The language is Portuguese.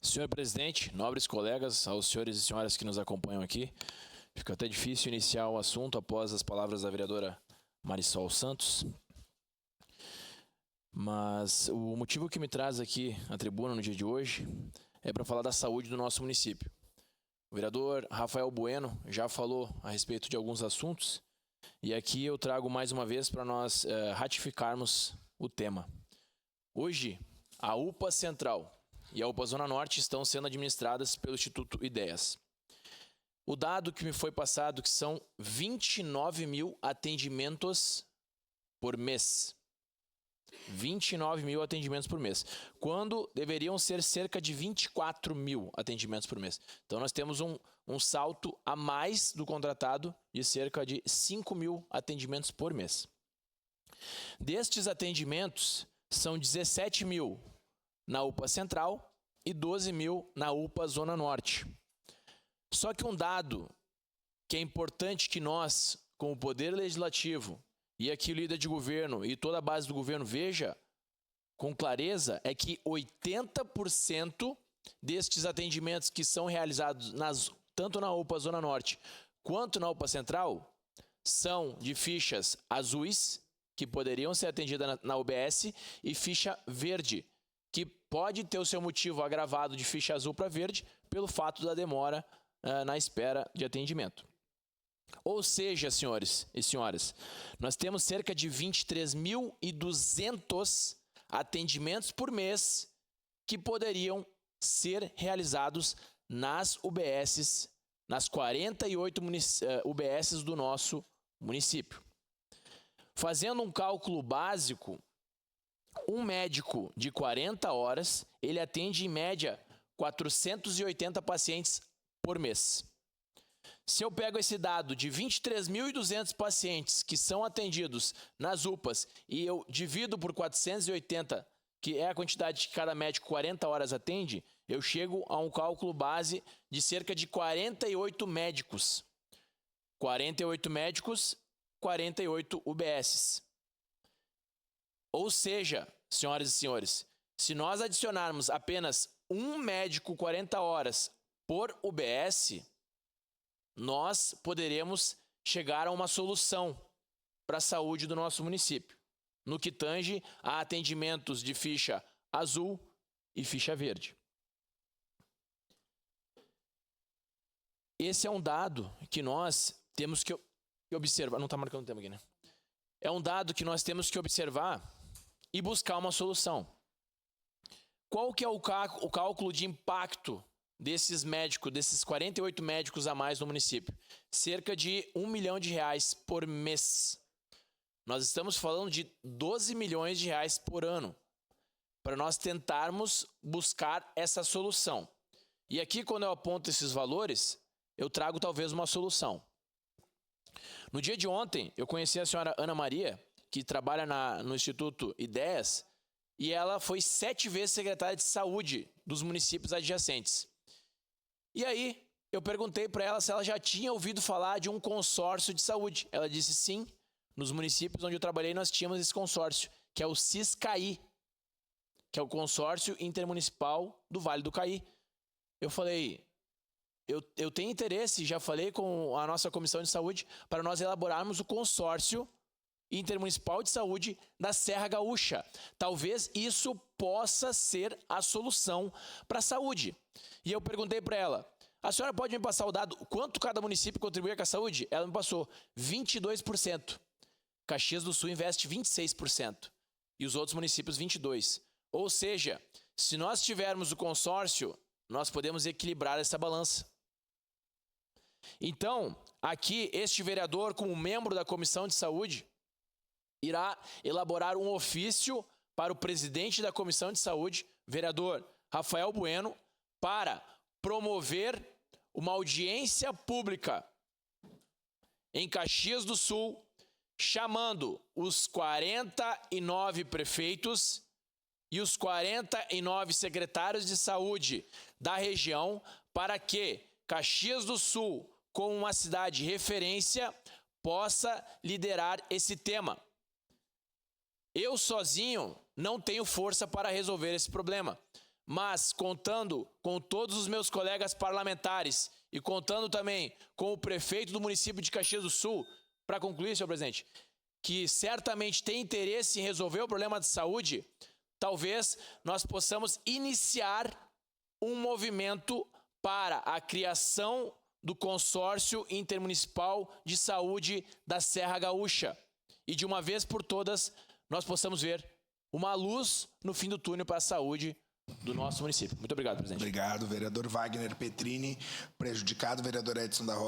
Senhor presidente, nobres colegas, aos senhores e senhoras que nos acompanham aqui, fica até difícil iniciar o assunto após as palavras da vereadora Marisol Santos. Mas o motivo que me traz aqui à tribuna no dia de hoje é para falar da saúde do nosso município. O vereador Rafael Bueno já falou a respeito de alguns assuntos e aqui eu trago mais uma vez para nós ratificarmos o tema. Hoje, a UPA Central e a UPA Zona Norte estão sendo administradas pelo Instituto Ideias. O dado que me foi passado que são 29 mil atendimentos por mês. 29 mil atendimentos por mês, quando deveriam ser cerca de 24 mil atendimentos por mês. Então nós temos um salto a mais do contratado de cerca de 5 mil atendimentos por mês. Destes atendimentos, são 17 mil na UPA Central e 12 mil na UPA Zona Norte. Só que um dado que é importante que nós, como Poder Legislativo, e aqui o líder de governo e toda a base do governo veja com clareza, é que 80% destes atendimentos que são realizados tanto na UPA Zona Norte quanto na UPA Central são de fichas azuis, que poderiam ser atendidas na UBS, e ficha verde, que pode ter o seu motivo agravado de ficha azul para verde pelo fato da demora na espera de atendimento. Ou seja, senhores e senhoras, nós temos cerca de 23.200 atendimentos por mês que poderiam ser realizados nas UBSs, nas 48 UBSs do nosso município. Fazendo um cálculo básico, um médico de 40 horas, ele atende em média 480 pacientes por mês. Se eu pego esse dado de 23.200 pacientes que são atendidos nas UPAs e eu divido por 480, que é a quantidade que cada médico 40 horas atende, eu chego a um cálculo base de cerca de 48 médicos. 48 médicos, 48 UBSs. Ou seja, senhoras e senhores, se nós adicionarmos apenas um médico 40 horas por UBS, nós poderemos chegar a uma solução para a saúde do nosso município, no que tange a atendimentos de ficha azul e ficha verde. Esse é um dado que nós temos que observar. Não está marcando o tempo aqui, né? É um dado que nós temos que observar e buscar uma solução. Qual que é o cálculo de impacto desses médicos, desses 48 médicos a mais no município? Cerca de R$1 milhão por mês. Nós estamos falando de 12 milhões de reais por ano para nós tentarmos buscar essa solução. E aqui, quando eu aponto esses valores, eu trago talvez uma solução. No dia de ontem, eu conheci a senhora Ana Maria, que trabalha no Instituto Ideias, e ela foi 7 vezes secretária de saúde dos municípios adjacentes. E aí, eu perguntei para ela se ela já tinha ouvido falar de um consórcio de saúde. Ela disse sim, nos municípios onde eu trabalhei nós tínhamos esse consórcio, que é o CISCAI, que é o Consórcio Intermunicipal do Vale do Caí. Eu falei, eu tenho interesse, já falei com a nossa comissão de saúde, para nós elaborarmos o consórcio intermunicipal de saúde da Serra Gaúcha. Talvez isso possa ser a solução para a saúde. E eu perguntei para ela, a senhora pode me passar o dado, quanto cada município contribui com a saúde? Ela me passou 22%. Caxias do Sul investe 26% e os outros municípios 22%. Ou seja, se nós tivermos o consórcio, nós podemos equilibrar essa balança. Então, aqui, este vereador, como membro da Comissão de Saúde, irá elaborar um ofício para o presidente da Comissão de Saúde, vereador Rafael Bueno, para promover uma audiência pública em Caxias do Sul, chamando os 49 prefeitos e os 49 secretários de saúde da região para que Caxias do Sul, como uma cidade referência, possa liderar esse tema. Eu sozinho não tenho força para resolver esse problema, mas contando com todos os meus colegas parlamentares e contando também com o prefeito do município de Caxias do Sul, para concluir, senhor presidente, que certamente tem interesse em resolver o problema de saúde, talvez nós possamos iniciar um movimento para a criação do consórcio intermunicipal de saúde da Serra Gaúcha. E de uma vez por todas, nós possamos ver uma luz no fim do túnel para a saúde do nosso município. Muito obrigado, presidente. Obrigado, vereador Wagner Petrini. Prejudicado, vereador Edson da Rosa.